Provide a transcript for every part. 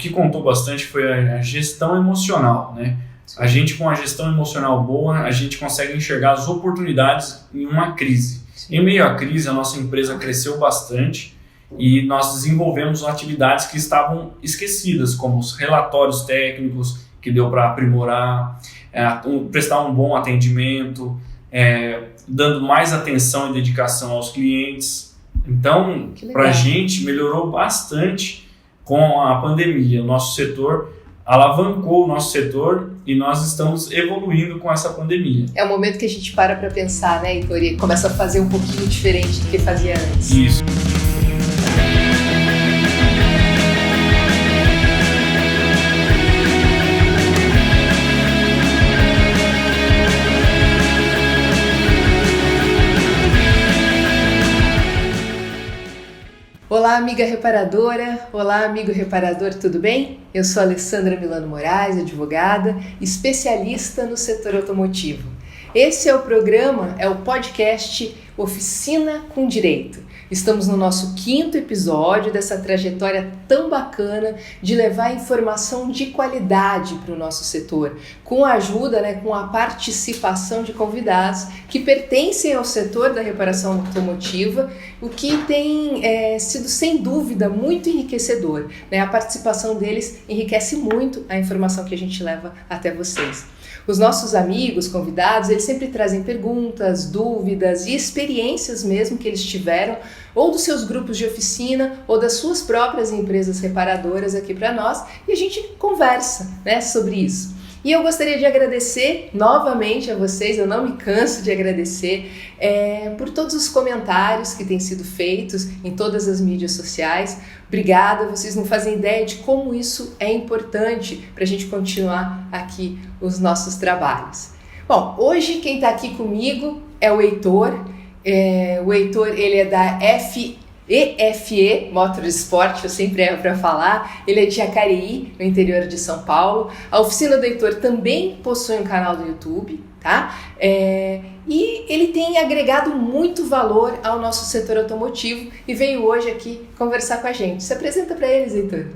que contou bastante foi a gestão emocional, né? A gente, com a gestão emocional boa, a gente consegue enxergar as oportunidades em uma crise. Em meio à crise, a nossa empresa cresceu bastante e nós desenvolvemos atividades que estavam esquecidas, como os relatórios técnicos, que deu para aprimorar, prestar um bom atendimento, dando mais atenção e dedicação aos clientes. Então, para a gente, melhorou bastante com a pandemia. O nosso setor alavancou o nosso setor e nós estamos evoluindo com essa pandemia. É o momento que a gente para pensar, né, Heitor, e começa a fazer um pouquinho diferente do que fazia antes. Isso. Olá, amiga reparadora! Olá, amigo reparador, tudo bem? Eu sou Alessandra Milano Moraes, advogada, especialista no setor automotivo. Esse é o programa, é o podcast Oficina com Direito. Estamos no nosso 5º episódio dessa trajetória tão bacana de levar informação de qualidade para o nosso setor, com a ajuda, com a participação de convidados que pertencem ao setor da reparação automotiva, o que tem sido, sem dúvida, muito enriquecedor. A participação deles enriquece muito a informação que a gente leva até vocês. Os nossos amigos, convidados, eles sempre trazem perguntas, dúvidas e experiências mesmo que eles tiveram, ou dos seus grupos de oficina, ou das suas próprias empresas reparadoras aqui para nós, e a gente conversa, sobre isso. E eu gostaria de agradecer novamente a vocês, eu não me canso de agradecer, por todos os comentários que têm sido feitos em todas as mídias sociais. Obrigada, vocês não fazem ideia de como isso é importante para a gente continuar aqui os nossos trabalhos. Bom, hoje quem está aqui comigo é o Heitor. O Heitor, ele é da EFE Motorsport, eu sempre erro para falar. Ele é de Jacareí, no interior de São Paulo. A oficina do Heitor também possui um canal do YouTube, tá? E ele tem agregado muito valor ao nosso setor automotivo e veio hoje aqui conversar com a gente. Se apresenta para eles, Heitor.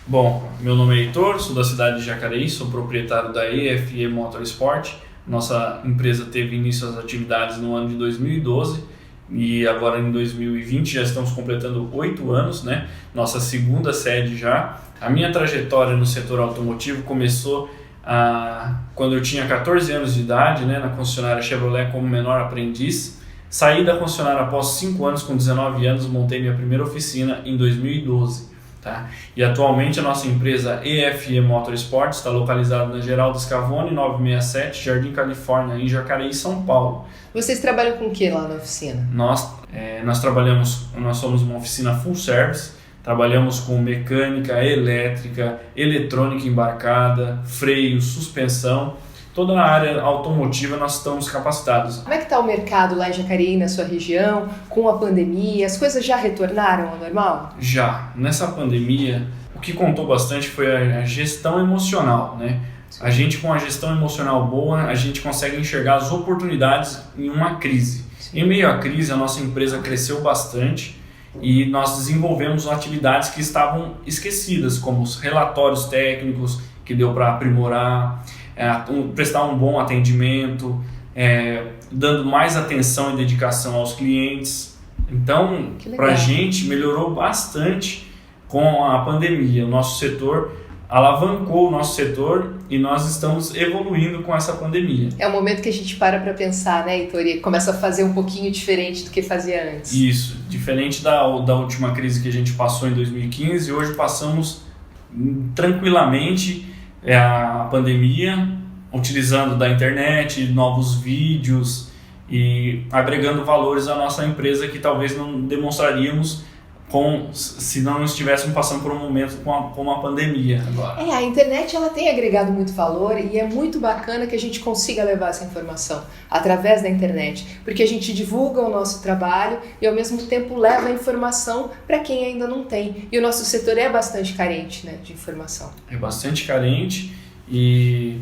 Bom, meu nome é Heitor, sou da cidade de Jacareí, sou proprietário da EFE Motorsport. Nossa empresa teve início às atividades no ano de 2012 e agora em 2020 já estamos completando 8 anos, Nossa segunda sede já. A minha trajetória no setor automotivo começou quando eu tinha 14 anos de idade, na concessionária Chevrolet como menor aprendiz. Saí da concessionária após 5 anos, com 19 anos, montei minha primeira oficina em 2012. Tá? E atualmente a nossa empresa EFE Motorsport está localizada na Geraldo Scavone, 967, Jardim Califórnia, em Jacareí, São Paulo. Vocês trabalham com o que lá na oficina? Nós somos uma oficina full service, trabalhamos com mecânica, elétrica, eletrônica embarcada, freio, suspensão. Toda a área automotiva nós estamos capacitados. Como é que está o mercado lá em Jacareí, na sua região, com a pandemia? As coisas já retornaram ao normal? Já. Nessa pandemia, o que contou bastante foi a gestão emocional, A gente, com a gestão emocional boa, a gente consegue enxergar as oportunidades em uma crise. Em meio à crise, a nossa empresa cresceu bastante e nós desenvolvemos atividades que estavam esquecidas, como os relatórios técnicos, que deu para aprimorar, prestar um bom atendimento, dando mais atenção e dedicação aos clientes. Então, para a gente, melhorou bastante com a pandemia. O nosso setor alavancou o nosso setor e nós estamos evoluindo com essa pandemia. É o momento que a gente para pensar, Heitor, e começa a fazer um pouquinho diferente do que fazia antes. Isso, diferente da última crise que a gente passou em 2015, hoje passamos tranquilamente a pandemia, utilizando da internet, novos vídeos e agregando valores à nossa empresa que talvez não demonstraríamos se não estivéssemos passando por um momento como a pandemia agora. A internet ela tem agregado muito valor e é muito bacana que a gente consiga levar essa informação através da internet, porque a gente divulga o nosso trabalho e ao mesmo tempo leva a informação para quem ainda não tem. E o nosso setor é bastante carente, de informação. É bastante carente e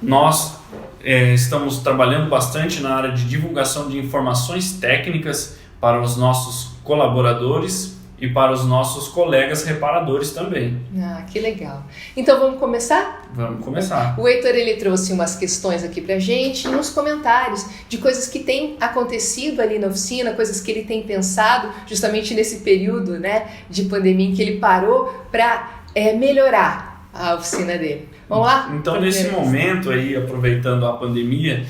nós estamos trabalhando bastante na área de divulgação de informações técnicas para os nossos colaboradores e para os nossos colegas reparadores também. Ah, que legal. Então vamos começar? Vamos começar. O Heitor, ele trouxe umas questões aqui pra gente, nos comentários, de coisas que têm acontecido ali na oficina, coisas que ele tem pensado justamente nesse período, né, de pandemia em que ele parou para melhorar a oficina dele. Vamos lá? Então, nesse momento aí, aproveitando a pandemia,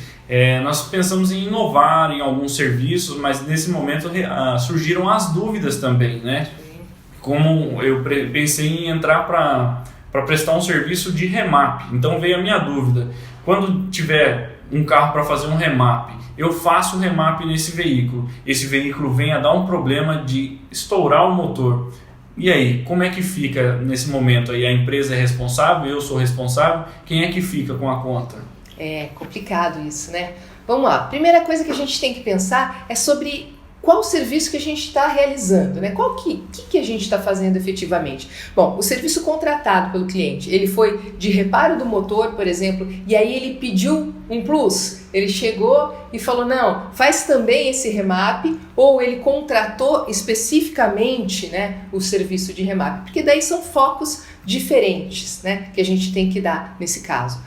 nós pensamos em inovar em alguns serviços, mas nesse momento surgiram as dúvidas também, né? Como eu pensei em entrar para prestar um serviço de remap. Então veio a minha dúvida: quando tiver um carro para fazer um remap, eu faço um remap nesse veículo, esse veículo vem a dar um problema de estourar o motor. E aí, como é que fica nesse momento aí? A empresa é responsável, eu sou responsável, quem é que fica com a conta? É complicado isso, né? Vamos lá, primeira coisa que a gente tem que pensar é sobre qual serviço que a gente está realizando, né? Qual que a gente está fazendo efetivamente? Bom, o serviço contratado pelo cliente, ele foi de reparo do motor, por exemplo, e aí ele pediu um plus, ele chegou e falou, não, faz também esse remap, ou ele contratou especificamente, né, o serviço de remap, porque daí são focos diferentes, né, que a gente tem que dar nesse caso.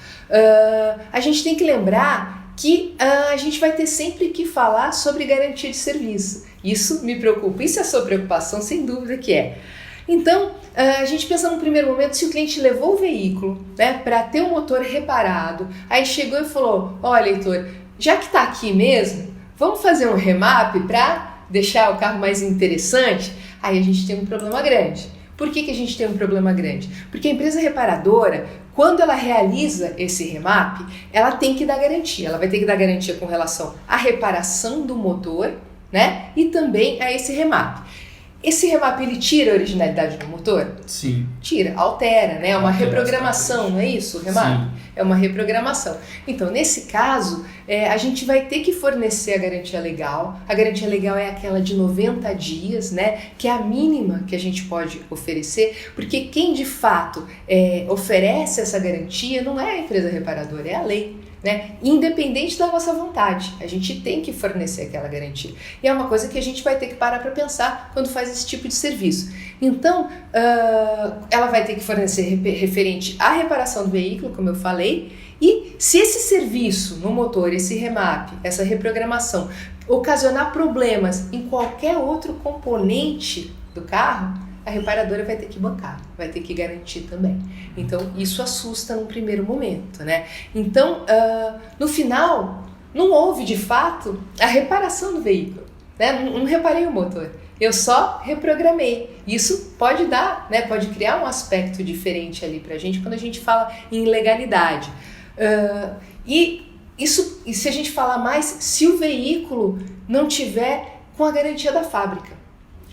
A gente tem que lembrar que a gente vai ter sempre que falar sobre garantia de serviço. Isso me preocupa, isso é a sua preocupação, sem dúvida que é. Então, a gente pensa no primeiro momento, se o cliente levou o veículo, né, para ter o motor reparado, aí chegou e falou, olha, Heitor, já que está aqui mesmo, vamos fazer um remap para deixar o carro mais interessante? Aí a gente tem um problema grande. Por que a gente tem um problema grande? Porque a empresa reparadora, quando ela realiza esse remap, ela tem que dar garantia. Ela vai ter que dar garantia com relação à reparação do motor, né? E também a esse remap. Esse remap, ele tira a originalidade do motor? Sim. Tira, altera, né? É uma reprogramação, não é isso? O remap? Sim. É uma reprogramação. Então, nesse caso, a gente vai ter que fornecer a garantia legal. A garantia legal é aquela de 90 dias, né? Que é a mínima que a gente pode oferecer, porque quem de fato oferece essa garantia não é a empresa reparadora, é a lei. Né? Independente da nossa vontade, a gente tem que fornecer aquela garantia. E é uma coisa que a gente vai ter que parar para pensar quando faz esse tipo de serviço. Então, ela vai ter que fornecer referente à reparação do veículo, como eu falei, e se esse serviço no motor, esse remap, essa reprogramação, ocasionar problemas em qualquer outro componente do carro, a reparadora vai ter que bancar, vai ter que garantir também. Então, isso assusta num primeiro momento, né? Então, no final, não houve, de fato, a reparação do veículo, né? Não reparei o motor, eu só reprogramei. Isso pode dar, né? Pode criar um aspecto diferente ali pra gente quando a gente fala em ilegalidade. E se a gente falar mais, se o veículo não tiver com a garantia da fábrica.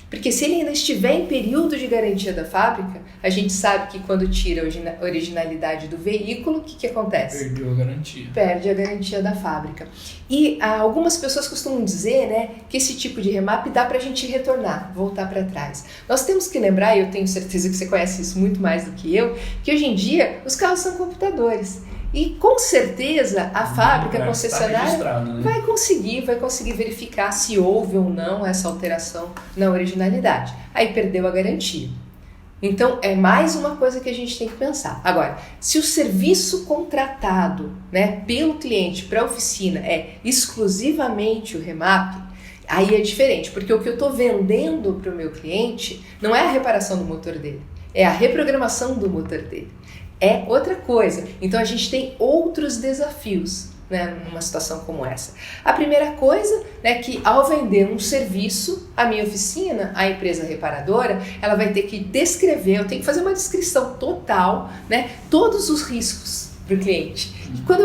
Porque se ele ainda estiver em período de garantia da fábrica, a gente sabe que quando tira a originalidade do veículo, o que acontece? Perdeu a garantia. Perde a garantia da fábrica. E algumas pessoas costumam dizer, né, que esse tipo de remap dá pra gente retornar, voltar para trás. Nós temos que lembrar, e eu tenho certeza que você conhece isso muito mais do que eu, que hoje em dia os carros são computadores. E com certeza a fábrica, a concessionária, né? vai conseguir verificar se houve ou não essa alteração na originalidade. Aí perdeu a garantia. Então é mais uma coisa que a gente tem que pensar. Agora, se o serviço contratado, né, pelo cliente para a oficina é exclusivamente o remap, aí é diferente, porque o que eu estou vendendo para o meu cliente não é a reparação do motor dele, é a reprogramação do motor dele. É outra coisa. Então a gente tem outros desafios, né, numa situação como essa. A primeira coisa é que ao vender um serviço, a minha oficina, a empresa reparadora, ela vai ter que descrever, eu tenho que fazer uma descrição total, né, todos os riscos para o cliente. E quando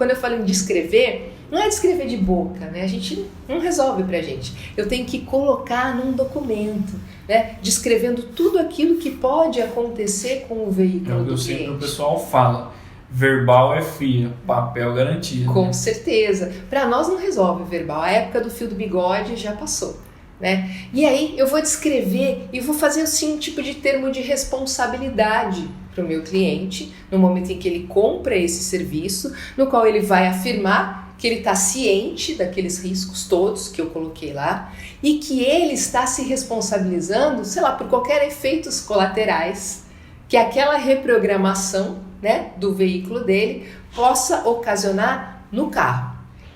eu falo em descrever, não é descrever de boca, né? A gente não resolve pra gente. Eu tenho que colocar num documento, né? Descrevendo tudo aquilo que pode acontecer com o veículo do cliente. Sempre o pessoal fala, verbal é FIA, papel garantia. Com né? certeza. Para nós não resolve o verbal. A época do fio do bigode já passou, né? E aí eu vou descrever e vou fazer assim um tipo de termo de responsabilidade para o meu cliente no momento em que ele compra esse serviço, no qual ele vai afirmar que ele está ciente daqueles riscos todos que eu coloquei lá e que ele está se responsabilizando, sei lá, por qualquer efeitos colaterais que aquela reprogramação, né, do veículo dele possa ocasionar no carro.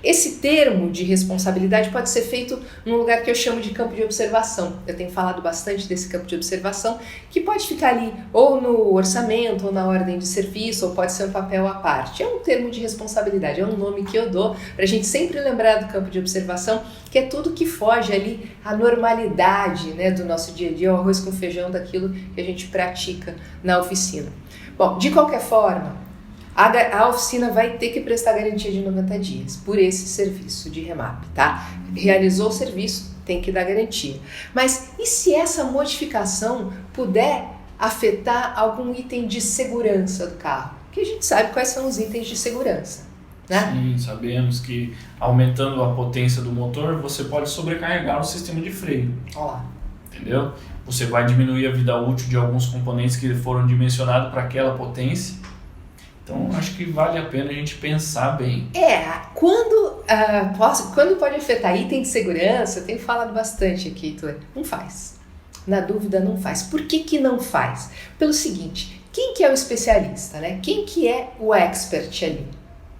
Esse termo de responsabilidade pode ser feito num lugar que eu chamo de campo de observação. Eu tenho falado bastante desse campo de observação, que pode ficar ali ou no orçamento, ou na ordem de serviço, ou pode ser um papel à parte. É um termo de responsabilidade, é um nome que eu dou para a gente sempre lembrar do campo de observação, que é tudo que foge ali à normalidade, né, do nosso dia a dia, o arroz com feijão daquilo que a gente pratica na oficina. Bom, de qualquer forma, a oficina vai ter que prestar garantia de 90 dias por esse serviço de remap, tá? Realizou o serviço, tem que dar garantia. Mas e se essa modificação puder afetar algum item de segurança do carro? Que a gente sabe quais são os itens de segurança, né? Sim, sabemos que aumentando a potência do motor, você pode sobrecarregar o sistema de freio. Olha lá. Entendeu? Você vai diminuir a vida útil de alguns componentes que foram dimensionados para aquela potência. Então, acho que vale a pena a gente pensar bem. Quando pode afetar item de segurança, eu tenho falado bastante aqui, Heitor, não faz. Na dúvida, não faz. Por que não faz? Pelo seguinte, quem que é o especialista, né? Quem que é o expert ali?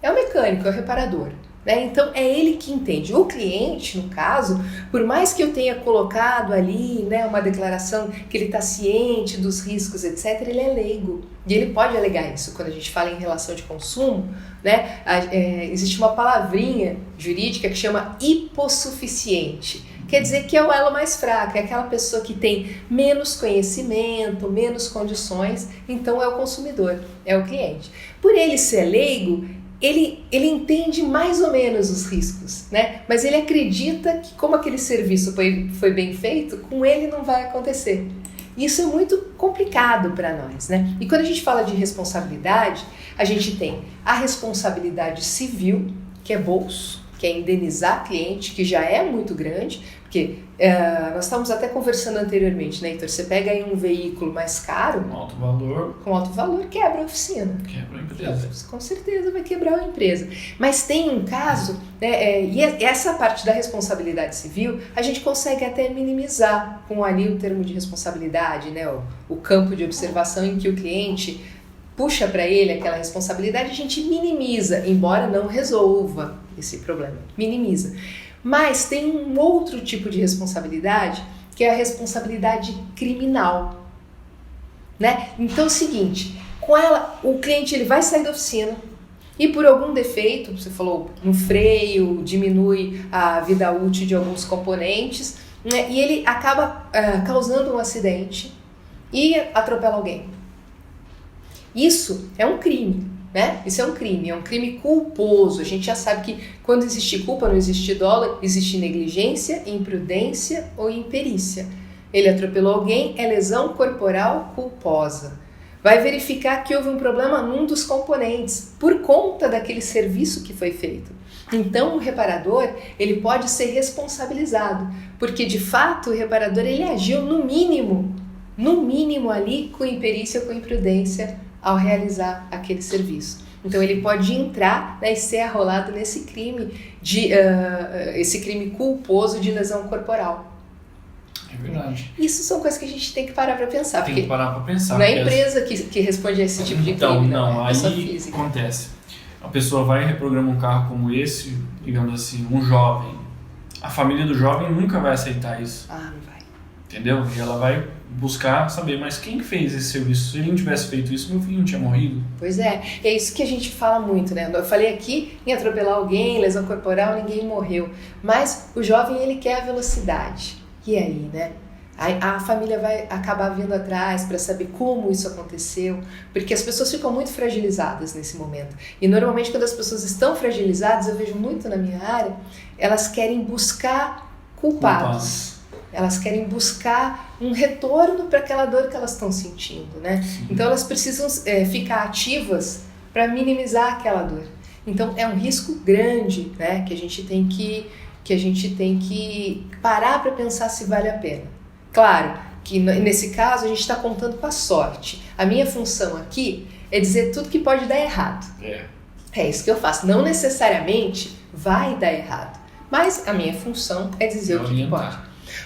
É o mecânico, é o reparador. Né? Então, é ele que entende. O cliente, no caso, por mais que eu tenha colocado ali, né, uma declaração que ele está ciente dos riscos, etc., ele é leigo. E ele pode alegar isso. Quando a gente fala em relação de consumo, né, existe uma palavrinha jurídica que chama hipossuficiente. Quer dizer que é o elo mais fraco, é aquela pessoa que tem menos conhecimento, menos condições, então é o consumidor, é o cliente. Por ele ser leigo, ele entende mais ou menos os riscos, né? Mas ele acredita que como aquele serviço foi bem feito, com ele não vai acontecer. Isso é muito complicado para nós, né? E quando a gente fala de responsabilidade, a gente tem a responsabilidade civil, que é bolso, que é indenizar cliente, que já é muito grande, porque nós estávamos até conversando anteriormente, né, Heitor? Você pega aí um veículo mais caro, com alto valor, quebra a oficina. Quebra a empresa. Com certeza vai quebrar a empresa. Mas tem um caso, né, e essa parte da responsabilidade civil, a gente consegue até minimizar com ali o termo de responsabilidade, né, o campo de observação em que o cliente puxa para ele aquela responsabilidade, a gente minimiza, embora não resolva esse problema, minimiza. Mas tem um outro tipo de responsabilidade, que é a responsabilidade criminal, né? Então é o seguinte, com ela, o cliente ele vai sair da oficina e por algum defeito, você falou no freio, diminui a vida útil de alguns componentes, né? E ele acaba causando um acidente e atropela alguém. Isso é um crime, né? Isso é um crime culposo. A gente já sabe que quando existe culpa, não existe dolo, existe negligência, imprudência ou imperícia. Ele atropelou alguém, é lesão corporal culposa. Vai verificar que houve um problema num dos componentes, por conta daquele serviço que foi feito. Então o reparador, ele pode ser responsabilizado, porque de fato o reparador ele agiu no mínimo ali com imperícia ou com imprudência ao realizar aquele serviço. Então ele pode entrar, né, e ser arrolado nesse crime, esse crime culposo de lesão corporal. É verdade. Isso são coisas que a gente tem que parar para pensar. Tem que parar para pensar. Não é a empresa que responde a esse tipo de crime, não, né? aí acontece. A pessoa vai e reprograma um carro como esse, digamos assim, um jovem. A família do jovem nunca vai aceitar isso. Ah, não vai. Entendeu? E ela vai buscar saber, mas quem fez esse serviço? Se ele não tivesse feito isso, meu filho não tinha morrido. Pois é isso que a gente fala muito, né? Eu falei aqui em atropelar alguém, lesão corporal, ninguém morreu. Mas o jovem, ele quer a velocidade. E aí, né? A família vai acabar vindo atrás para saber como isso aconteceu, porque as pessoas ficam muito fragilizadas nesse momento. E normalmente quando as pessoas estão fragilizadas, eu vejo muito na minha área, elas querem buscar culpados. Elas querem buscar um retorno para aquela dor que elas estão sentindo, né? Sim. Então elas precisam ficar ativas para minimizar aquela dor. Então é um risco grande, né? Que a gente tem que parar para pensar se vale a pena. Claro que nesse caso a gente está contando com a sorte. A minha função aqui é dizer tudo que pode dar errado. É isso que eu faço. Não necessariamente vai dar errado. Mas a minha função é dizer o que pode.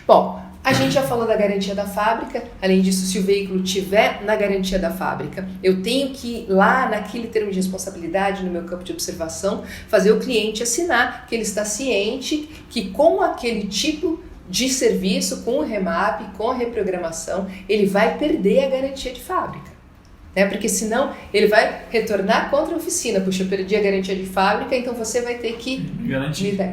Bom, a gente já falou da garantia da fábrica. Além disso, se o veículo estiver na garantia da fábrica, eu tenho que ir lá naquele termo de responsabilidade, no meu campo de observação, fazer o cliente assinar que ele está ciente que com aquele tipo de serviço, com o remap, com a reprogramação, ele vai perder a garantia de fábrica. Porque senão ele vai retornar contra a oficina. Puxa, eu perdi a garantia de fábrica, então você vai ter que me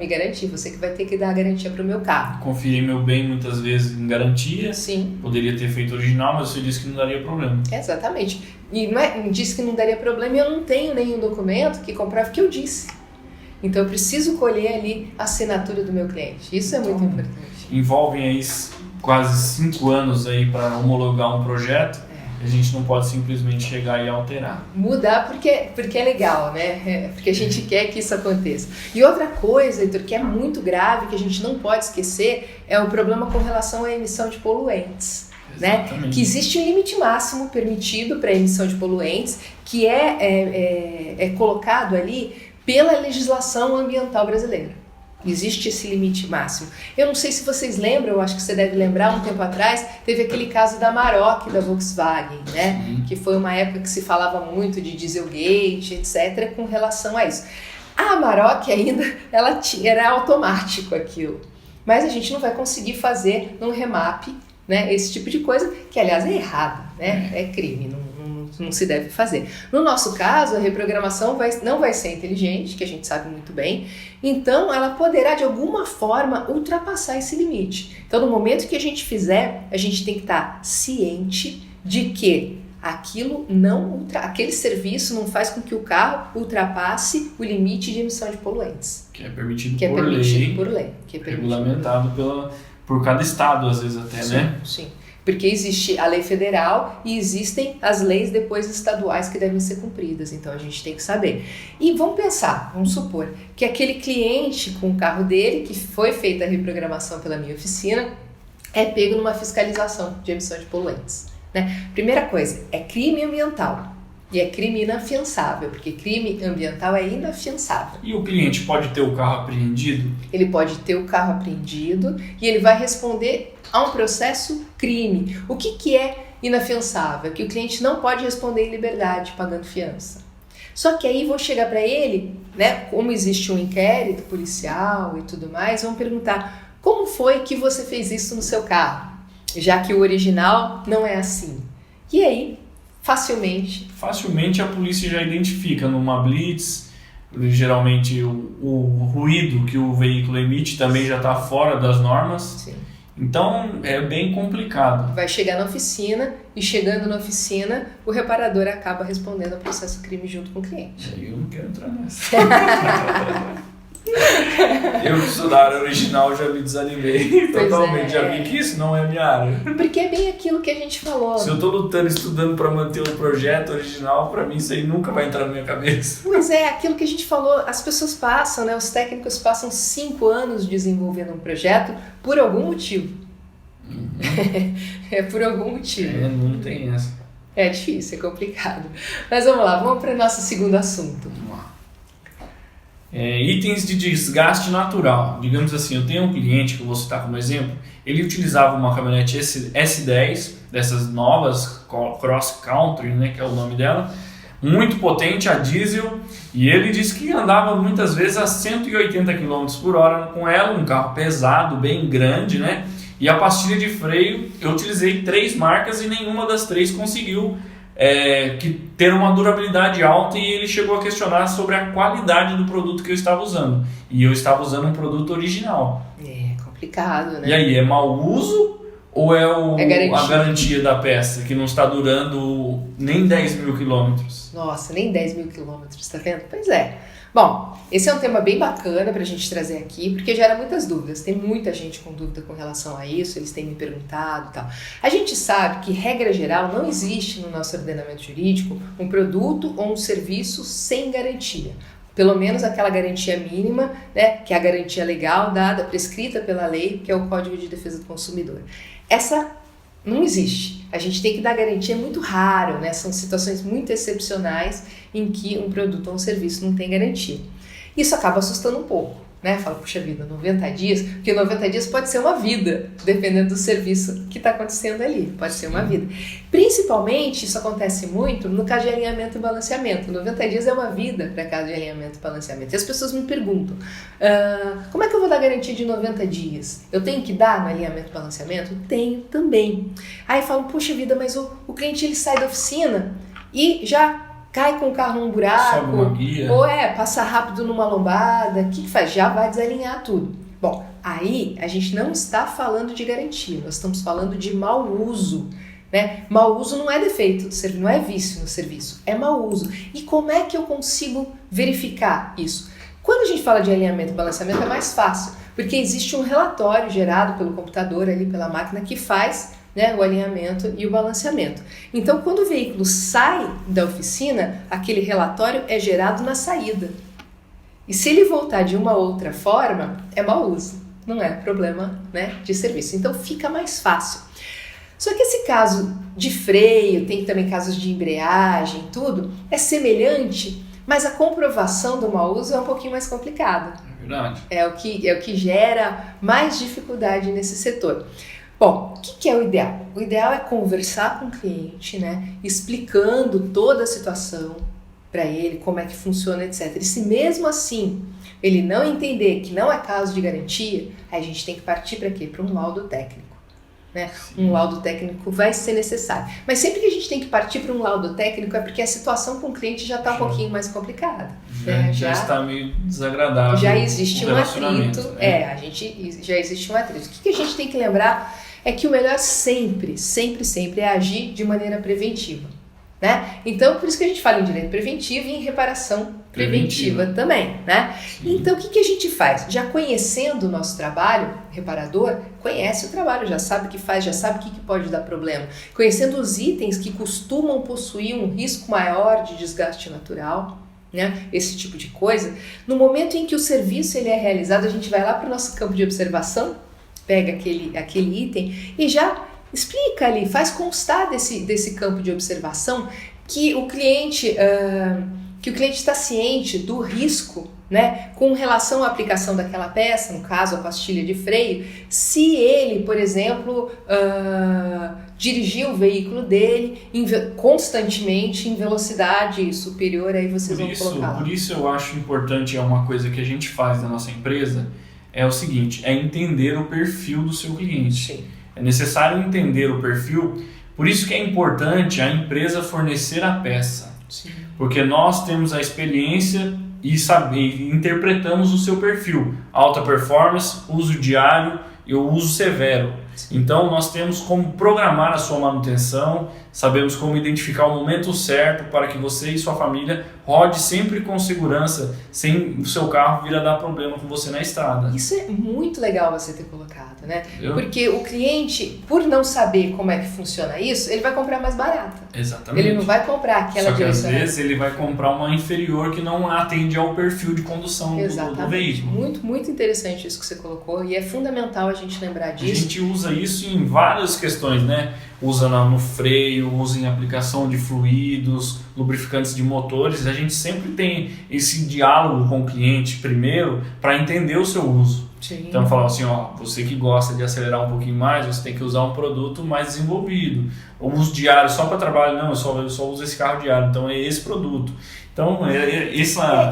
garantir. Você que vai ter que dar a garantia para o meu carro. Confiei meu bem muitas vezes em garantia. Sim. Poderia ter feito original, mas você disse que não daria problema. Exatamente. E disse que não daria problema e eu não tenho nenhum documento que comprove que eu disse. Então eu preciso colher ali a assinatura do meu cliente. Isso é muito importante. Envolvem aí quase 5 anos aí para homologar um projeto. A gente não pode simplesmente chegar e alterar. Mudar porque é legal, né? Porque a gente quer que isso aconteça. E outra coisa, Heitor, que é muito grave, que a gente não pode esquecer, é o problema com relação à emissão de poluentes. Né? Que existe um limite máximo permitido para a emissão de poluentes, que é colocado ali pela legislação ambiental brasileira. Existe esse limite máximo. Eu não sei se vocês lembram, eu acho que você deve lembrar, um tempo atrás, teve aquele caso da Amarok, da Volkswagen, né? Sim. Que foi uma época que se falava muito de Dieselgate, etc., com relação a isso. A Amarok ainda, era automático aquilo. Mas a gente não vai conseguir fazer num remap, né, esse tipo de coisa, que aliás é errado, né? É crime, não se deve fazer. No nosso caso, a reprogramação não vai ser inteligente, que a gente sabe muito bem, então ela poderá de alguma forma ultrapassar esse limite. Então no momento que a gente fizer, a gente tem que estar ciente de que aquele serviço não faz com que o carro ultrapasse o limite de emissão de poluentes. Que é permitido por lei. Que é regulamentado por cada estado, às vezes até, sim, né? Sim. Porque existe a lei federal e existem as leis depois estaduais que devem ser cumpridas, então a gente tem que saber. E vamos supor que aquele cliente com o carro dele, que foi feita a reprogramação pela minha oficina, é pego numa fiscalização de emissão de poluentes. Né? Primeira coisa, é crime ambiental e é crime inafiançável, porque crime ambiental é inafiançável. E o cliente pode ter o carro apreendido? Ele pode ter o carro apreendido e ele vai responder a um processo crime. O que é inafiançável? Que o cliente não pode responder em liberdade pagando fiança. Só que aí vão chegar para ele, né, como existe um inquérito policial e tudo mais, vão perguntar: como foi que você fez isso no seu carro? Já que o original não é assim. E aí, facilmente a polícia já identifica numa blitz. Geralmente o ruído que o veículo emite também já está fora das normas. Sim. Então é bem complicado. Vai chegar na oficina e chegando na oficina o reparador acaba respondendo ao processo crime junto com o cliente. Eu não quero entrar nessa. Eu que sou da área original já me desanimei totalmente, já vi que isso não é a minha área. Porque é bem aquilo que a gente falou. Se eu tô lutando, estudando para manter o projeto original, para mim isso aí nunca vai entrar na minha cabeça. Pois é, aquilo que a gente falou, as pessoas passam, né, os técnicos passam 5 anos desenvolvendo um projeto por algum motivo. É por algum motivo. Não tem essa. É difícil, é complicado. Mas vamos lá, vamos para o nosso segundo assunto. Vamos lá. Itens de desgaste natural. Digamos assim, eu tenho um cliente que eu vou citar como exemplo, ele utilizava uma caminhonete S10, dessas novas, Cross Country, né, que é o nome dela, muito potente, a diesel, e ele disse que andava muitas vezes a 180 km por hora com ela, um carro pesado, bem grande, né? E a pastilha de freio, eu utilizei 3 marcas e nenhuma das 3 conseguiu ter uma durabilidade alta, e ele chegou a questionar sobre a qualidade do produto que eu estava usando. E eu estava usando um produto original. É complicado, né? E aí, é mau uso ou a garantia da peça, que não está durando nem 10 mil quilômetros? Nossa, nem 10 mil quilômetros, tá vendo? Pois é. Bom, esse é um tema bem bacana para a gente trazer aqui, porque gera muitas dúvidas. Tem muita gente com dúvida com relação a isso, eles têm me perguntado e tal. A gente sabe que, regra geral, não existe no nosso ordenamento jurídico um produto ou um serviço sem garantia. Pelo menos aquela garantia mínima, né, que é a garantia legal dada, prescrita pela lei, que é o Código de Defesa do Consumidor. Essa não existe. A gente tem que dar garantia, é muito raro, né? São situações muito excepcionais em que um produto ou um serviço não tem garantia. Isso acaba assustando um pouco, né? Fala, puxa vida, 90 dias, porque 90 dias pode ser uma vida, dependendo do serviço que está acontecendo ali, pode ser uma vida. Principalmente, isso acontece muito no caso de alinhamento e balanceamento. 90 dias é uma vida para caso de alinhamento e balanceamento. E as pessoas me perguntam, como é que eu vou dar garantia de 90 dias? Eu tenho que dar no alinhamento e balanceamento? Tenho também. Aí falam, puxa vida, mas o cliente ele sai da oficina e já cai com o carro num buraco, ou passa rápido numa lombada, o que faz? Já vai desalinhar tudo. Bom, aí a gente não está falando de garantia, nós estamos falando de mau uso, né? Mau uso não é defeito, não é vício no serviço, é mau uso. E como é que eu consigo verificar isso? Quando a gente fala de alinhamento e balanceamento é mais fácil, porque existe um relatório gerado pelo computador, ali pela máquina, que faz, né, o alinhamento e o balanceamento. Então, quando o veículo sai da oficina, aquele relatório é gerado na saída. E se ele voltar de uma outra forma, é mau uso, não é problema, né, de serviço. Então, fica mais fácil. Só que esse caso de freio, tem também casos de embreagem, tudo, é semelhante, mas a comprovação do mau uso é um pouquinho mais complicada. É verdade. É o que gera mais dificuldade nesse setor. Bom, o que é o ideal? O ideal é conversar com o cliente, né, explicando toda a situação para ele, como é que funciona, etc. E se mesmo assim ele não entender que não é caso de garantia, aí a gente tem que partir para quê? Para um laudo técnico. Né? Um laudo técnico vai ser necessário. Mas sempre que a gente tem que partir para um laudo técnico é porque a situação com o cliente já está um pouquinho mais complicada. Já está meio desagradável. Já existe um atrito. Já existe um atrito. O que a gente tem que lembrar é que o melhor sempre é agir de maneira preventiva. Né? Então, por isso que a gente fala em direito preventivo e em reparação preventiva também, né? Então, o que a gente faz? Já conhecendo o nosso trabalho, reparador, conhece o trabalho, já sabe o que faz, já sabe o que pode dar problema. Conhecendo os itens que costumam possuir um risco maior de desgaste natural, né? Esse tipo de coisa. No momento em que o serviço ele é realizado, a gente vai lá para o nosso campo de observação, pega aquele item e já explica ali, faz constar desse campo de observação que o cliente está ciente do risco, né, com relação à aplicação daquela peça, no caso a pastilha de freio, se ele, por exemplo, dirigir o veículo dele constantemente em velocidade superior, aí vocês vão colocar lá. Por isso eu acho importante, é uma coisa que a gente faz na nossa empresa, é o seguinte, é entender o perfil do seu cliente. Sim. É necessário entender o perfil, por isso que é importante a empresa fornecer a peça. Sim. Porque nós temos a experiência e interpretamos o seu perfil. Alta performance, uso diário e o uso severo. Então nós temos como programar a sua manutenção, sabemos como identificar o momento certo para que você e sua família rode sempre com segurança, sem o seu carro vir a dar problema com você na estrada. Isso é muito legal você ter colocado, né? Porque o cliente, por não saber como é que funciona isso, ele vai comprar mais barata. Exatamente. Ele não vai comprar aquela direção. Só que às vezes ele vai comprar uma inferior que não atende ao perfil de condução do veículo. Muito, muito interessante isso que você colocou e é fundamental a gente lembrar disso. A gente usa isso em várias questões, né? Usa no freio, usa em aplicação de fluidos, lubrificantes de motores. A gente sempre tem esse diálogo com o cliente primeiro para entender o seu uso. Sim. Então falar assim, ó, você que gosta de acelerar um pouquinho mais, você tem que usar um produto mais desenvolvido. O uso diário só para trabalho, não, eu só uso esse carro diário, então é esse produto. Então, e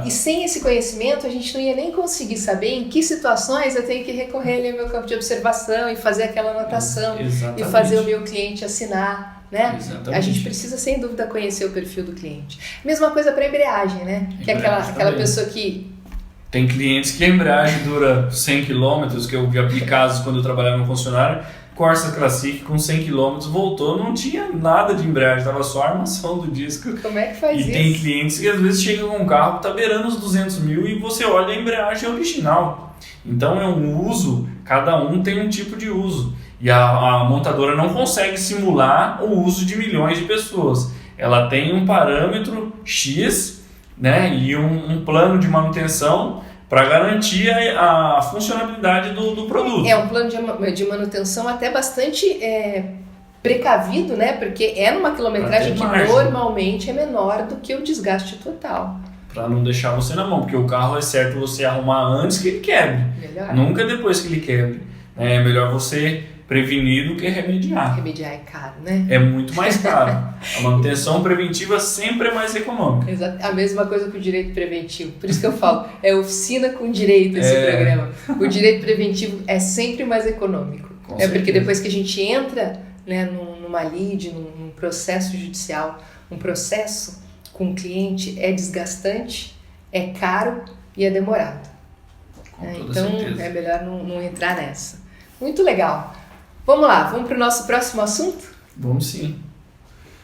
sem esse conhecimento, a gente não ia nem conseguir saber em que situações eu tenho que recorrer ali ao meu campo de observação e fazer aquela anotação. Exatamente. E fazer o meu cliente assinar, né? Exatamente. A gente precisa, sem dúvida, conhecer o perfil do cliente. Mesma coisa para a embreagem, né? Que é aquela pessoa que... Tem clientes que a embreagem dura 100 km, que eu vi casos quando eu trabalhava no concessionário, Corsa Classic com 100 km voltou, não tinha nada de embreagem, estava só a armação do disco. Como é que faz isso? E tem clientes que às vezes chegam com um carro que está beirando os 200 mil e você olha a embreagem original. Então é um uso, cada um tem um tipo de uso. E a montadora não consegue simular o uso de milhões de pessoas. Ela tem um parâmetro X, né, e um plano de manutenção para garantir a funcionalidade do produto. É um plano de manutenção até bastante precavido, né? Porque é numa quilometragem que normalmente é menor do que o desgaste total. para não deixar você na mão, porque o carro é certo você arrumar antes que ele quebre, nunca depois que ele quebre. É melhor você prevenir do que remediar. Remediar é caro, né? É muito mais caro. A manutenção preventiva sempre é mais econômica. Exato. A mesma coisa com o direito preventivo. Por isso que eu falo, é oficina com direito esse programa. O direito preventivo é sempre mais econômico. Com certeza. Porque depois que a gente entra, né, numa lide, num processo judicial, um processo com o cliente é desgastante, é caro e é demorado. Então certeza. É melhor não entrar nessa. Muito legal. Vamos lá, vamos para o nosso próximo assunto? Vamos sim.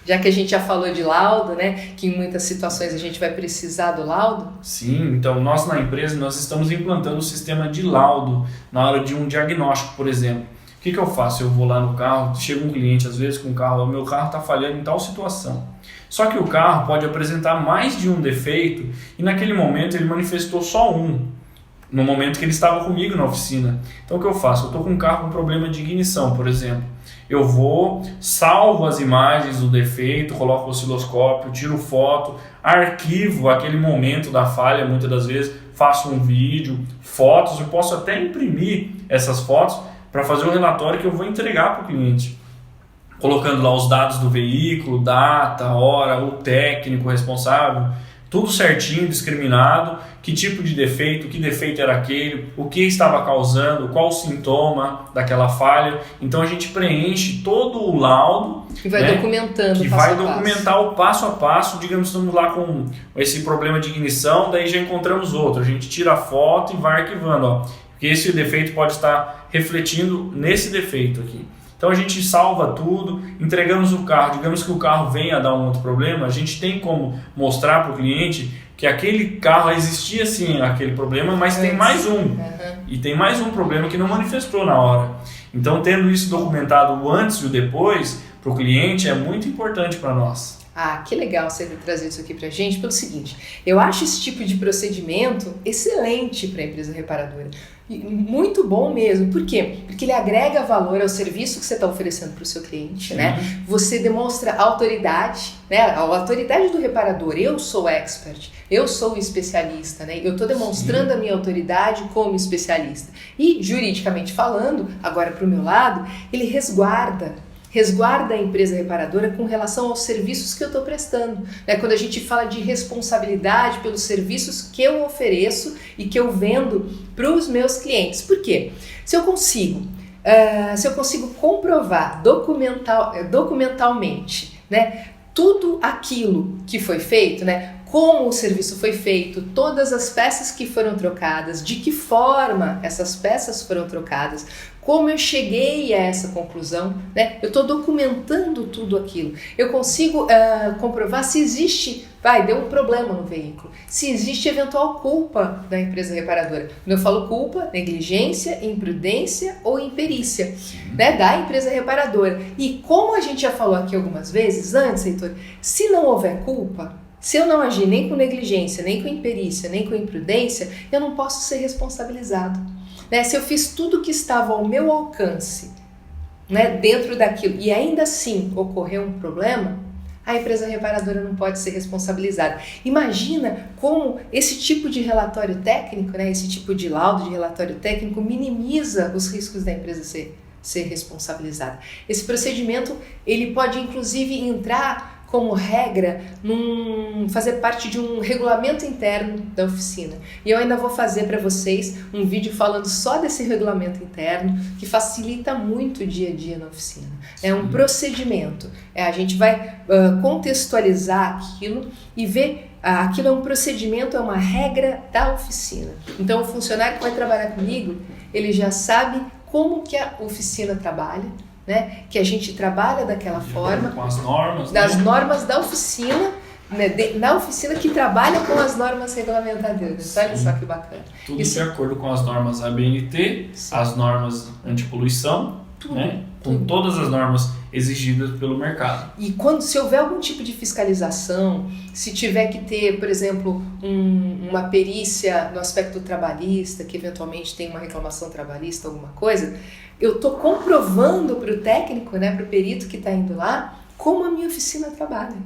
Já que a gente já falou de laudo, né, que em muitas situações a gente vai precisar do laudo. Sim, então nós na empresa nós estamos implantando um sistema de laudo na hora de um diagnóstico, por exemplo. O que eu faço? Eu vou lá no carro, chega um cliente às vezes com um carro, o meu carro está falhando em tal situação. Só que o carro pode apresentar mais de um defeito e naquele momento ele manifestou só um, no momento que ele estava comigo na oficina. Então o que eu faço? Eu estou com um carro com problema de ignição, por exemplo. Eu vou, salvo as imagens do defeito, coloco o osciloscópio, tiro foto, arquivo aquele momento da falha, muitas das vezes, faço um vídeo, fotos, eu posso até imprimir essas fotos para fazer o relatório que eu vou entregar para o cliente. Colocando lá os dados do veículo, data, hora, o técnico responsável, tudo certinho, discriminado, que tipo de defeito, que defeito era aquele, o que estava causando, qual o sintoma daquela falha. Então a gente preenche todo o laudo e vai documentando. Que vai documentar o passo a passo. Digamos, estamos lá com esse problema de ignição, daí já encontramos outro. A gente tira a foto e vai arquivando, ó, porque esse defeito pode estar refletindo nesse defeito aqui. Então a gente salva tudo, entregamos o carro, digamos que o carro venha a dar um outro problema, a gente tem como mostrar para o cliente que aquele carro existia sim, aquele problema, mas tem mais um. E tem mais um problema que não manifestou na hora. Então tendo isso documentado o antes e o depois para o cliente é muito importante para nós. Ah, que legal você ter trazido isso aqui pra gente, pelo seguinte, eu acho esse tipo de procedimento excelente para a empresa reparadora. Muito bom mesmo. Por quê? Porque ele agrega valor ao serviço que você está oferecendo para o seu cliente, né? Você demonstra autoridade, né? A autoridade do reparador. Eu sou expert, eu sou especialista, né? Eu estou demonstrando a minha autoridade como especialista. E, juridicamente falando, agora para o meu lado, ele resguarda a empresa reparadora com relação aos serviços que eu estou prestando. Né? Quando a gente fala de responsabilidade pelos serviços que eu ofereço e que eu vendo para os meus clientes. Por quê? Se eu consigo comprovar documentalmente, né, tudo aquilo que foi feito, né, como o serviço foi feito, todas as peças que foram trocadas, de que forma essas peças foram trocadas, como eu cheguei a essa conclusão, né? Eu estou documentando tudo aquilo. Eu consigo comprovar se existe, deu um problema no veículo, se existe eventual culpa da empresa reparadora. Quando eu falo culpa, negligência, imprudência ou imperícia, né, da empresa reparadora. E como a gente já falou aqui algumas vezes antes, Heitor, se não houver culpa, se eu não agir nem com negligência, nem com imperícia, nem com imprudência, eu não posso ser responsabilizado. Né? Se eu fiz tudo que estava ao meu alcance, né, dentro daquilo, e ainda assim ocorreu um problema, a empresa reparadora não pode ser responsabilizada. Imagina como esse tipo de relatório técnico, né, esse tipo de laudo de relatório técnico minimiza os riscos da empresa ser responsabilizada. Esse procedimento ele pode inclusive entrar como regra, fazer parte de um regulamento interno da oficina. E eu ainda vou fazer para vocês um vídeo falando só desse regulamento interno, que facilita muito o dia a dia na oficina. É um procedimento. A gente vai contextualizar aquilo e ver aquilo é um procedimento, é uma regra da oficina. Então o funcionário que vai trabalhar comigo, ele já sabe como que a oficina trabalha, né? Que a gente trabalha daquela forma, com as normas, das normas da oficina, né? Na oficina que trabalha com as normas regulamentadoras. Sim. Olha só que bacana. Tudo de acordo com as normas ABNT, as normas antipoluição, né? Com todas as normas exigidas pelo mercado. E se houver algum tipo de fiscalização, se tiver que ter, por exemplo, uma perícia no aspecto trabalhista, que eventualmente tem uma reclamação trabalhista, alguma coisa, eu estou comprovando para o técnico, né, para o perito que está indo lá, como a minha oficina trabalha.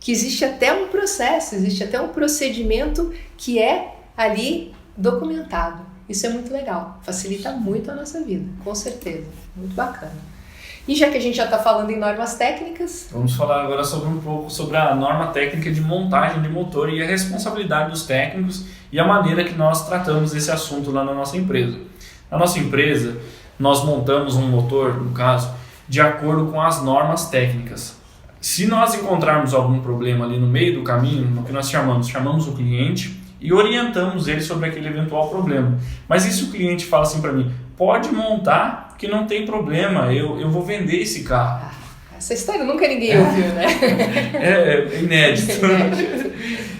que existe até um processo, existe até um procedimento que é ali documentado. Isso é muito legal, facilita muito a nossa vida, com certeza, muito bacana. E já que a gente já está falando em normas técnicas... Vamos falar agora um pouco sobre a norma técnica de montagem de motor e a responsabilidade dos técnicos e a maneira que nós tratamos esse assunto lá na nossa empresa. Na nossa empresa, nós montamos um motor, no caso, de acordo com as normas técnicas. Se nós encontrarmos algum problema ali no meio do caminho, no que nós chamamos o cliente e orientamos ele sobre aquele eventual problema. Mas e se o cliente fala assim para mim, pode montar que não tem problema, eu vou vender esse carro. Essa história nunca ninguém ouviu, né? É inédito.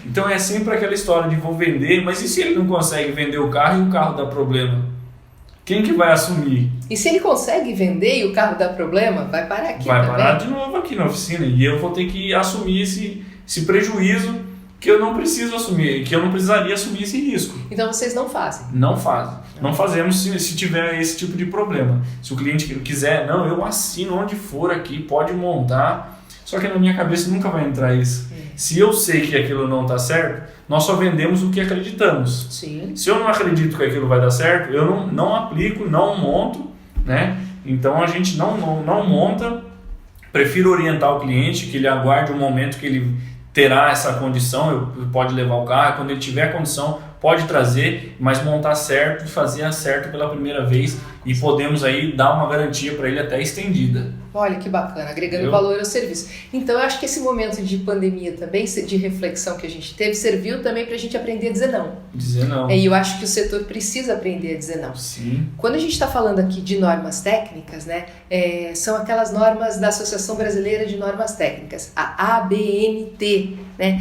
Então é sempre aquela história de vou vender, mas e se ele não consegue vender o carro e o carro dá problema? Quem que vai assumir? E se ele consegue vender e o carro dá problema, vai parar aqui vai também? Vai parar de novo aqui na oficina e eu vou ter que assumir esse prejuízo que eu não preciso assumir, que eu não precisaria assumir esse risco. Então vocês não fazem? Não fazem. Não fazemos se tiver esse tipo de problema. Se o cliente quiser, não, eu assino onde for aqui, pode montar. Só que na minha cabeça nunca vai entrar isso. Se eu sei que aquilo não está certo, nós só vendemos o que acreditamos. Sim. Se eu não acredito que aquilo vai dar certo, eu não aplico, não monto, né? Então a gente não monta. Prefiro orientar o cliente, que ele aguarde um momento que ele terá essa condição, pode levar o carro, quando ele tiver condição, pode trazer, mas montar certo e fazer certo pela primeira vez e podemos aí dar uma garantia para ele até estendida. Olha que bacana, agregando valor ao serviço. Então eu acho que esse momento de pandemia também, de reflexão que a gente teve, serviu também para a gente aprender a dizer não. Dizer não. E eu acho que o setor precisa aprender a dizer não. Sim. Quando a gente está falando aqui de normas técnicas, né, são aquelas normas da Associação Brasileira de Normas Técnicas, a ABNT, né?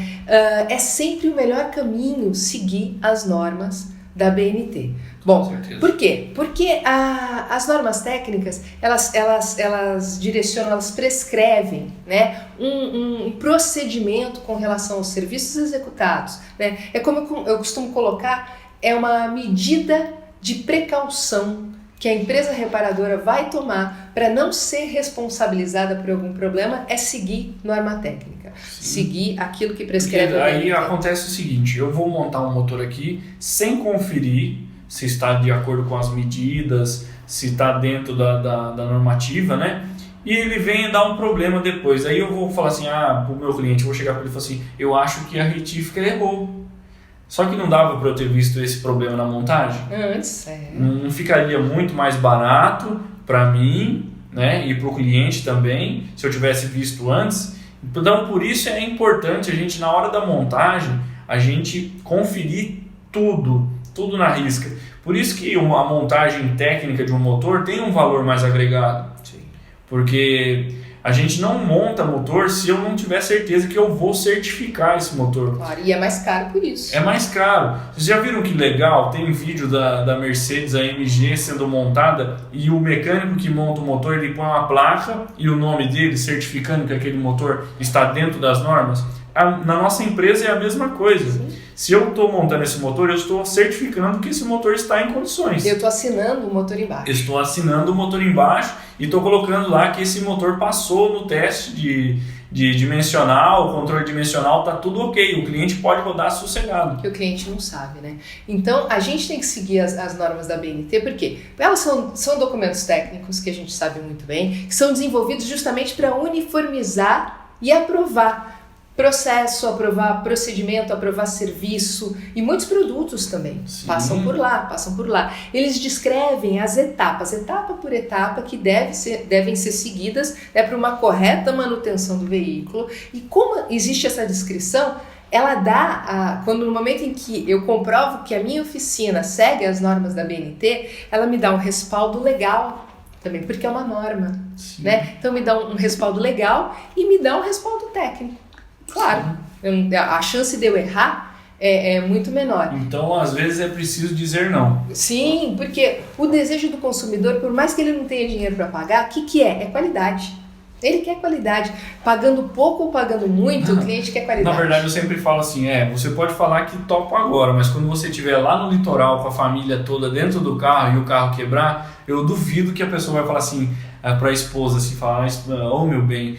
É sempre o melhor caminho seguir as normas da BNT. Bom, por quê? Porque as normas técnicas, elas direcionam, elas prescrevem, né, um procedimento com relação aos serviços executados, né? É como eu costumo colocar, é uma medida de precaução que a empresa reparadora vai tomar para não ser responsabilizada por algum problema, é seguir norma técnica. Sim. Seguir aquilo que prescreve. Porque aí acontece o seguinte, eu vou montar um motor aqui sem conferir se está de acordo com as medidas, se está dentro da normativa, né? E ele vem dar um problema depois. Aí eu vou falar assim, para o meu cliente, eu vou chegar para ele e falar assim, eu acho que a retífica errou. Só que não dava para eu ter visto esse problema na montagem? Antes, Não ficaria muito mais barato para mim, né? E para o cliente também, se eu tivesse visto antes. Então, por isso é importante a gente, na hora da montagem, a gente conferir tudo na risca. Por isso que a montagem técnica de um motor tem um valor mais agregado. Sim. Porque a gente não monta motor se eu não tiver certeza que eu vou certificar esse motor. Claro, e é mais caro por isso. É mais caro. Vocês já viram que legal? Tem um vídeo da Mercedes AMG sendo montada e o mecânico que monta o motor, ele põe uma placa e o nome dele certificando que aquele motor está dentro das normas. Na nossa empresa é a mesma coisa. Sim. Se eu estou montando esse motor, eu estou certificando que esse motor está em condições. Eu estou assinando o motor embaixo. Estou assinando o motor embaixo e estou colocando lá que esse motor passou no teste de dimensional, controle dimensional, está tudo ok. O cliente pode rodar sossegado. Que o cliente não sabe, né? Então, a gente tem que seguir as normas da BNT, porque elas são documentos técnicos que a gente sabe muito bem, que são desenvolvidos justamente para uniformizar e aprovar processo, aprovar procedimento, aprovar serviço, e muitos produtos também. Sim. Passam por lá. Eles descrevem as etapas, etapa por etapa, que devem ser seguidas, né, para uma correta manutenção do veículo. E como existe essa descrição, ela dá, no momento em que eu comprovo que a minha oficina segue as normas da BNT, ela me dá um respaldo legal também, porque é uma norma, né? Então me dá um respaldo legal e me dá um respaldo técnico. Claro, a chance de eu errar é muito menor. Então, às vezes, é preciso dizer não. Sim, porque o desejo do consumidor, por mais que ele não tenha dinheiro para pagar, o que é? É qualidade. Ele quer qualidade. Pagando pouco ou pagando muito, o cliente quer qualidade. Na verdade, eu sempre falo assim, você pode falar que topa agora, mas quando você estiver lá no litoral com a família toda dentro do carro e o carro quebrar, eu duvido que a pessoa vai falar assim, para a esposa, assim, falar, meu bem,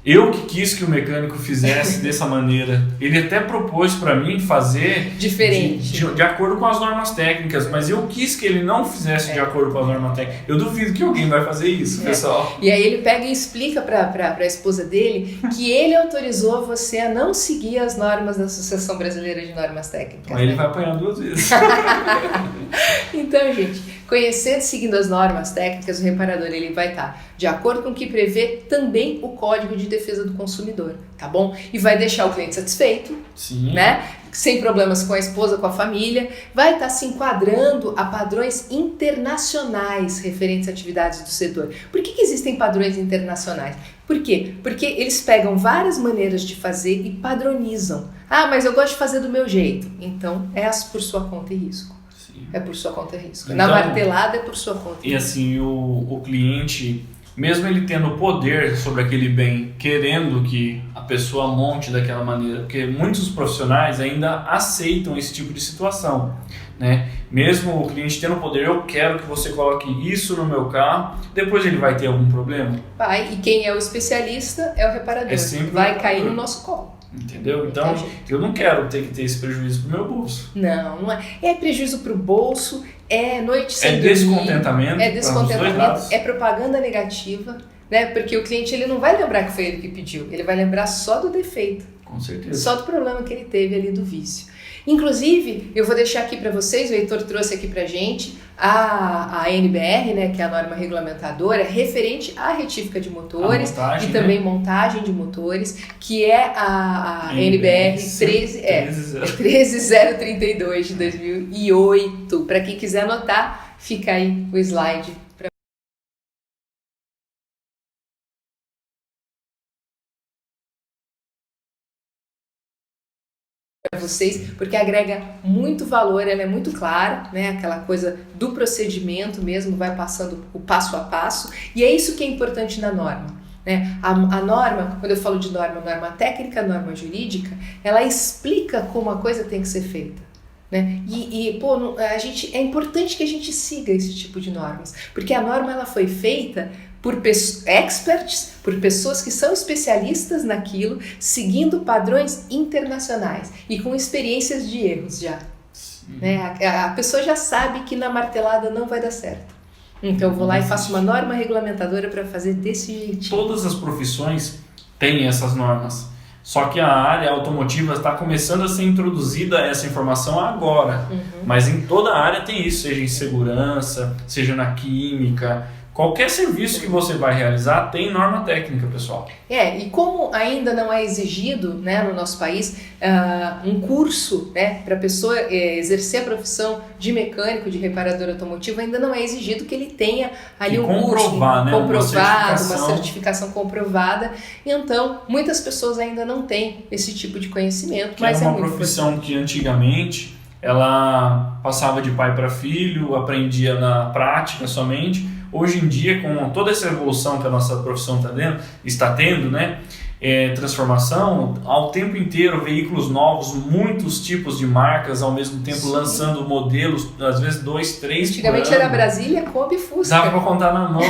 Eu que quis que o mecânico fizesse dessa maneira. Ele até propôs para mim fazer diferente, de acordo com as normas técnicas, mas eu quis que ele não fizesse de acordo com as normas técnicas. Eu duvido que alguém vai fazer isso, pessoal. E aí ele pega e explica para a esposa dele que ele autorizou você a não seguir as normas da Associação Brasileira de Normas Técnicas. Aí ele vai apanhar 2 vezes. Então, gente, conhecendo e seguindo as normas técnicas, o reparador ele vai estar de acordo com o que prevê também o Código de Defesa do Consumidor, tá bom? E vai deixar o cliente satisfeito, Sim. né? Sem problemas com a esposa, com a família, vai estar se enquadrando a padrões internacionais referentes a atividades do setor. Por que existem padrões internacionais? Por quê? Porque eles pegam várias maneiras de fazer e padronizam. Ah, mas eu gosto de fazer do meu jeito. Então, é por sua conta e risco. Sim. É por sua conta e risco. Então, na martelada é por sua conta e risco. E assim, o cliente, mesmo ele tendo poder sobre aquele bem, querendo que a pessoa monte daquela maneira, porque muitos profissionais ainda aceitam esse tipo de situação, né? Mesmo o cliente tendo poder, eu quero que você coloque isso no meu carro, depois ele vai ter algum problema? Vai, e quem é o especialista é o reparador. É sempre vai o cair reparador. no nosso colo. Entendeu? Então, eu não quero ter que ter esse prejuízo pro meu bolso. Não é. É prejuízo pro bolso, é noite sem dormir. Descontentamento. É descontentamento, é propaganda negativa, né? Porque o cliente ele não vai lembrar que foi ele que pediu, ele vai lembrar só do defeito. Com certeza. Só do problema que ele teve ali do vício. Inclusive, eu vou deixar aqui para vocês, o Heitor trouxe aqui pra gente a NBR, né, que é a norma regulamentadora, referente à retífica de motores montagem, e também montagem de motores, que é a NBR 13032 de 2008. Para quem quiser anotar, fica aí o slide. Para vocês, porque agrega muito valor, ela é muito clara, né? Aquela coisa do procedimento mesmo, vai passando o passo a passo, e é isso que é importante na norma, né? A norma, quando eu falo de norma técnica, norma jurídica, ela explica como a coisa tem que ser feita, né? É importante que a gente siga esse tipo de normas, porque a norma ela foi feita por experts, por pessoas que são especialistas naquilo, seguindo padrões internacionais e com experiências de erros já. Né? A pessoa já sabe que na martelada não vai dar certo. Então eu vou lá e faço uma norma regulamentadora para fazer desse jeitinho. Todas as profissões têm essas normas. Só que a área automotiva está começando a ser introduzida essa informação agora. Mas em toda a área tem isso, seja em segurança, seja na química. Qualquer serviço que você vai realizar tem norma técnica, pessoal. E como ainda não é exigido, né, no nosso país um curso, né, para a pessoa exercer a profissão de mecânico, de reparador automotivo, ainda não é exigido que ele tenha ali um curso comprovado, uma certificação comprovada. Então, muitas pessoas ainda não têm esse tipo de conhecimento. Mas é uma profissão que antigamente ela passava de pai para filho, aprendia na prática somente. Hoje em dia, com toda essa evolução que a nossa profissão está tendo, né, transformação, ao tempo inteiro, veículos novos, muitos tipos de marcas, ao mesmo tempo lançando modelos, às vezes 2, 3 Antigamente era Brasília, Kombi, Fusca. Dava para contar na mão.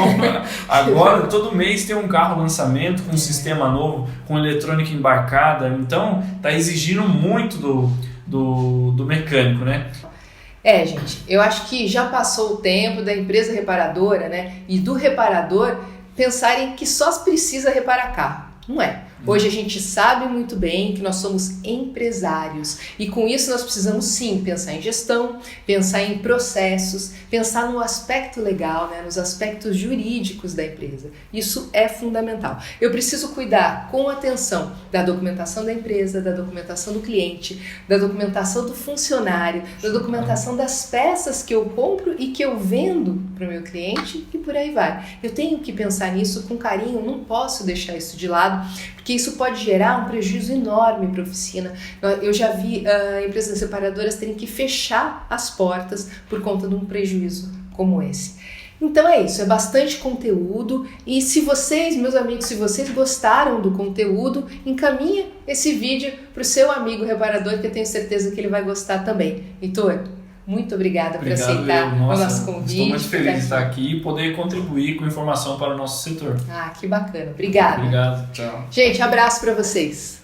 Agora, todo mês tem um carro lançamento com um sistema novo, com eletrônica embarcada. Então, está exigindo muito do mecânico, né? Gente, eu acho que já passou o tempo da empresa reparadora, né, e do reparador pensarem que só precisa reparar carro. Não é. Hoje a gente sabe muito bem que nós somos empresários e com isso nós precisamos sim pensar em gestão, pensar em processos, pensar no aspecto legal, né, nos aspectos jurídicos da empresa. Isso é fundamental. Eu preciso cuidar com atenção da documentação da empresa, da documentação do cliente, da documentação do funcionário, da documentação das peças que eu compro e que eu vendo para o meu cliente e por aí vai. Eu tenho que pensar nisso com carinho, não posso deixar isso de lado, porque isso pode gerar um prejuízo enorme para a oficina. Eu já vi empresas separadoras terem que fechar as portas por conta de um prejuízo como esse. Então é isso, é bastante conteúdo e se vocês, meus amigos, se vocês gostaram do conteúdo, encaminha esse vídeo para o seu amigo reparador que eu tenho certeza que ele vai gostar também. Heitor, muito obrigada por Obrigado, aceitar o nosso convite. Estou muito feliz de estar aqui e poder contribuir com informação para o nosso setor. Que bacana. Obrigada. Obrigado, tchau. Gente, abraço para vocês.